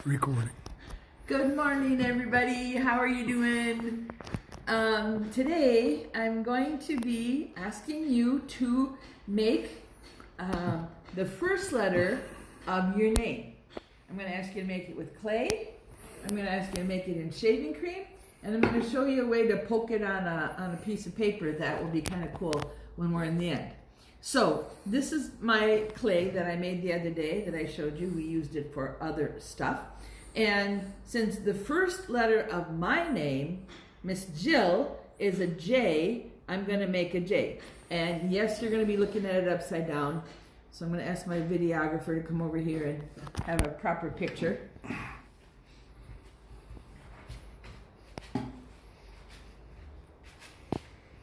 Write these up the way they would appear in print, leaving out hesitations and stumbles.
Recording. Good morning, everybody. How are you doing? Today, I'm going to be asking you to make the first letter of your name. I'm going to ask you to make it with clay. I'm going to ask you to make it in shaving cream. And I'm going to show you a way to poke it on a piece of paper that will be kind of cool when we're in the end. So this is my clay that I made the other day that I showed you. We used it for other stuff. And since the first letter of my name, Miss Jill, is a J, I'm going to make a J. And yes, you're going to be looking at it upside down. So I'm going to ask my videographer to come over here and have a proper picture.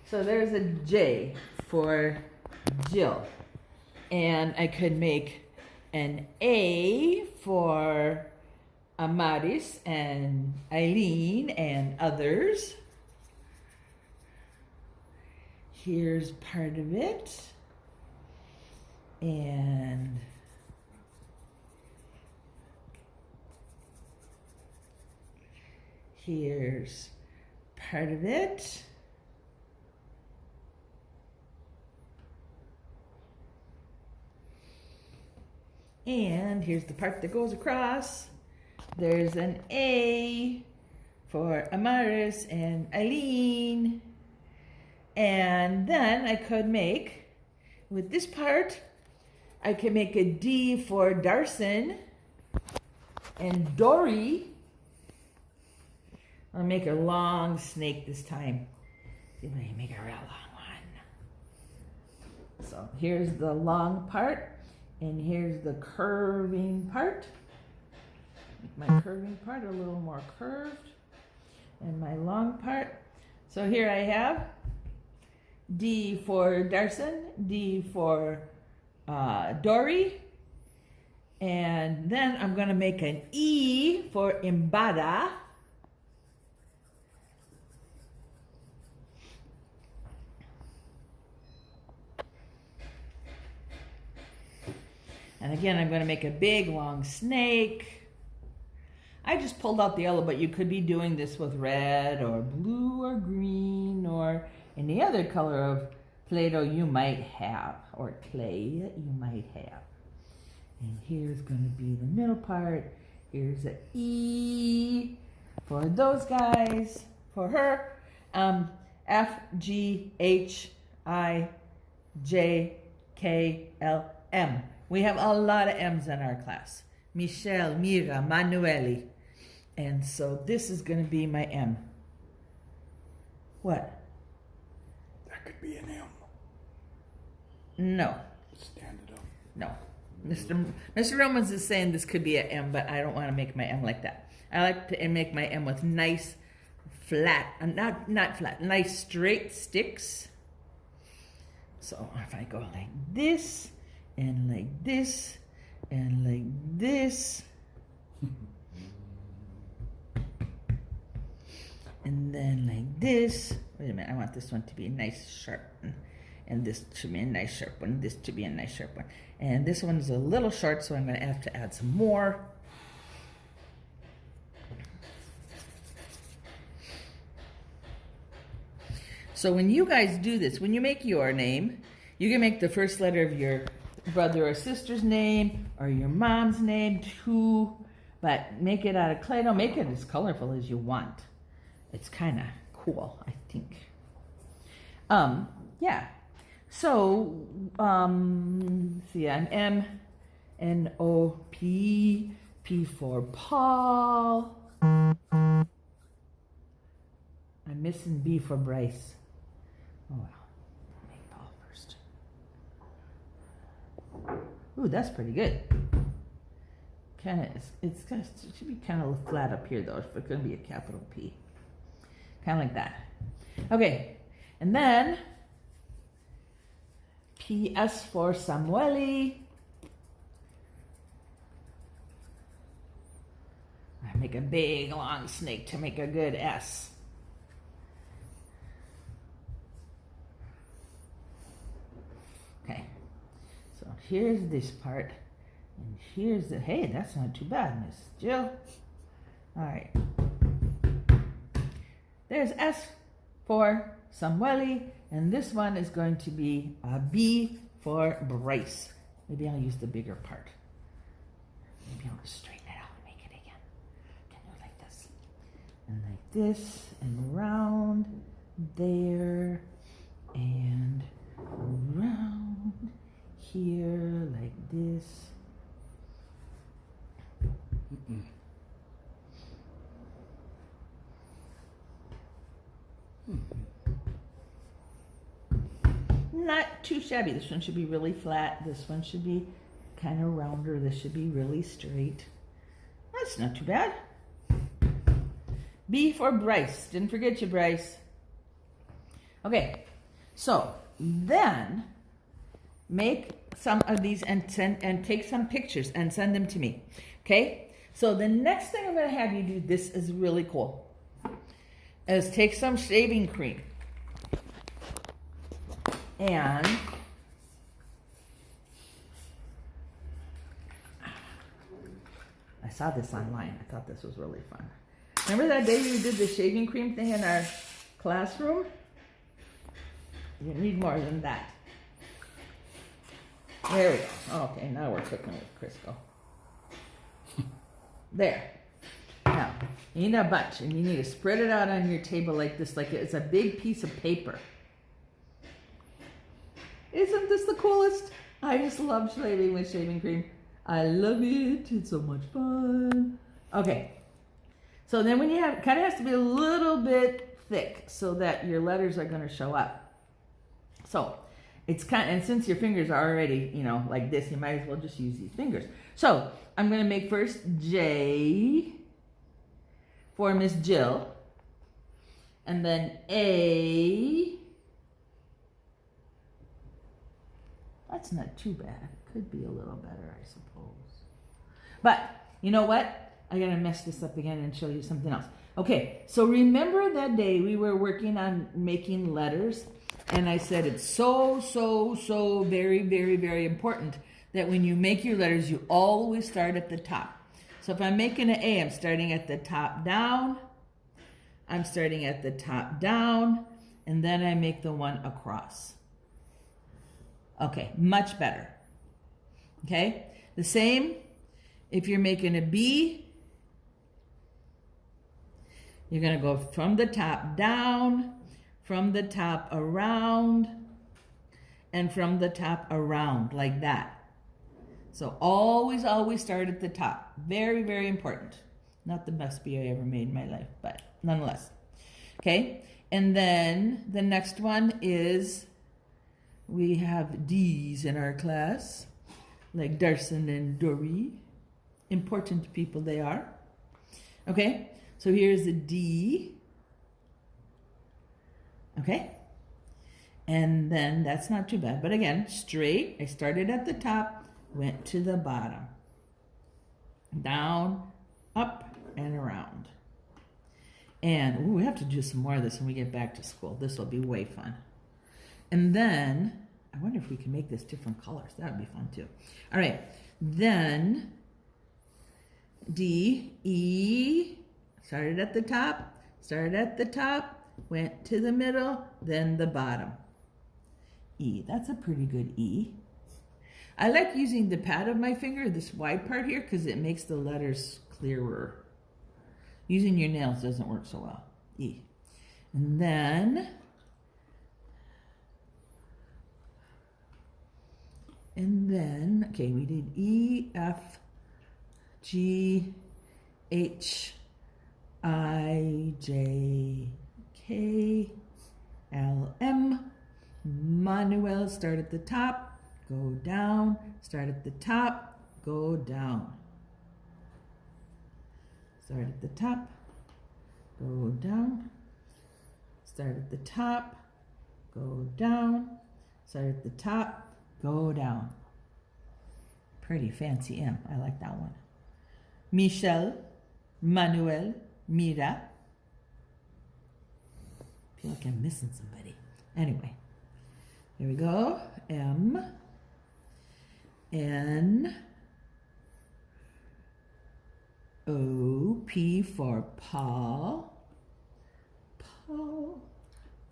So there's a J for Jill. And I could make an A for Amaris and Eileen and others. Here's part of it. And here's part of it. And here's the part that goes across. There's an A for Amaris and Eileen. And then I could make, with this part, I can make a D for Darson and Dory. I'll make a long snake this time. Let me make a real long one. So here's the long part. And here's the curving part. Make my curving part a little more curved. And my long part. So here I have D for Darson, D for Dory. And then I'm going to make an E for Imbada. And again, I'm going to make a big, long snake. I just pulled out the yellow, but you could be doing this with red or blue or green or any other color of Play-Doh you might have, or clay that you might have. And here's going to be the middle part. Here's an E for those guys, for her. F, G, H, I, J, K, L, M. We have a lot of M's in our class. Michelle, Mira, Manueli. And so this is going to be my M. What? That could be an M. No. Stand it up. No. Mr. Romans is saying this could be an M, but I don't want to make my M like that. I like to make my M with nice flat, not flat, nice straight sticks. So if I go like this, and like this, and like this, and then like this. Wait a minute, I want this one to be a nice sharp one, and this to be a nice sharp one, this to be a nice sharp one. And this one is a little short, so I'm going to have to add some more. So when you guys do this, when you make your name, you can make the first letter of your brother or sister's name or your mom's name too, but make it out of clay. Don't make it as colorful as you want. It's kind of cool, I think. Yeah. So, see, I'm M, N, O, P, P for Paul. I'm missing B for Bryce. Oh well. Make Paul first. Ooh, that's pretty good. It should be kind of flat up here though, if it's going to be a capital P. Kind of like that. Okay, and then PS for Samueli. I make a big long snake to make a good S. Okay, so here's this part. And here's the, hey, that's not too bad, Miss Jill. All right. There's S for Samueli, and this one is going to be a B for Bryce. Maybe I'll use the bigger part. Maybe I'll just straighten it out and make it again. Can do like this. And like this, and round there, and round here, like this. Not too shabby. This one should be really flat. This one should be kind of rounder. This should be really straight. That's not too bad. B for Bryce. Didn't forget you, Bryce. Okay, so then make some of these and take some pictures and send them to me. Okay, so the next thing I'm going to have you do, this is really cool, is take some shaving cream and I saw this online. I thought this was really fun. Remember that day we did the shaving cream thing in our classroom? You need more than that. There we go. Okay, now we're cooking with Crisco. There. Now, you need a bunch, and you need to spread it out on your table like this, like it's a big piece of paper. Isn't this the coolest? I just love shaving with shaving cream. I love it. It's so much fun. Okay. So then when you have, kind of has to be a little bit thick so that your letters are going to show up. So it's kind of, and since your fingers are already, you know, like this, you might as well just use these fingers. So I'm going to make first J for Miss Jill, and then A. That's not too bad. It could be a little better, I suppose. But you know what? I gotta mess this up again and show you something else. Okay, so remember that day we were working on making letters, and I said it's so very, very, very important that when you make your letters, you always start at the top. So if I'm making an A, I'm starting at the top down, I'm starting at the top down, and then I make the one across. Okay, much better. Okay, the same if you're making a B. You're going to go from the top down, from the top around, and from the top around, like that. So always, always start at the top. Very, very important. Not the best B I ever made in my life, but nonetheless. Okay, and then the next one is, we have D's in our class, like Darson and Dory. Important people they are. Okay. So here's a D. Okay. And then that's not too bad. But again, straight. I started at the top, went to the bottom. Down, up, and around. And ooh, we have to do some more of this when we get back to school. This will be way fun. And then, I wonder if we can make this different colors. That would be fun too. All right. Then, D, E. Started at the top, went to the middle, then the bottom. E, that's a pretty good E. I like using the pad of my finger, this wide part here, because it makes the letters clearer. Using your nails doesn't work so well. E. And then, okay, we did E, F, G, H, I, J, K, L, M. Manuel, start at the top, go down, start at the top, go down. Start at the top, go down, start at the top, go down, start at the top, go down. Pretty fancy M, I like that one. Michelle, Manuel, Mira. Feel like I'm missing somebody. Anyway, here we go. M, N, O, P for Paul.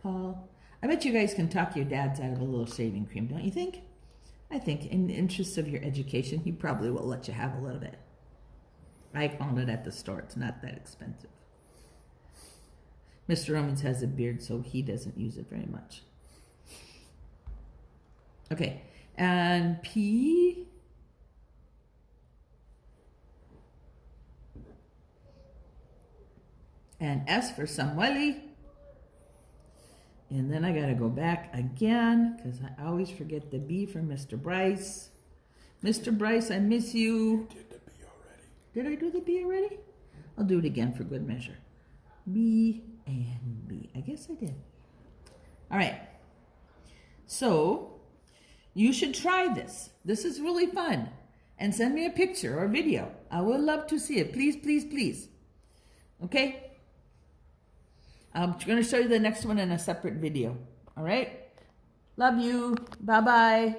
Paul. I bet you guys can talk your dads out of a little shaving cream, don't you think? I think in the interest of your education, he probably will let you have a little bit. I found it at the store. It's not that expensive. Mr. Romans has a beard, so he doesn't use it very much. Okay, and P. And S for Samueli. And then I got to go back again because I always forget the B for Mr. Bryce. Mr. Bryce, I miss you. Did the B already? Did I do the B already? I'll do it again for good measure. B and B. I guess I did. All right. So you should try this. This is really fun. And send me a picture or video. I would love to see it. Please, please, please. Okay? I'm going to show you the next one in a separate video. All right? Love you. Bye-bye.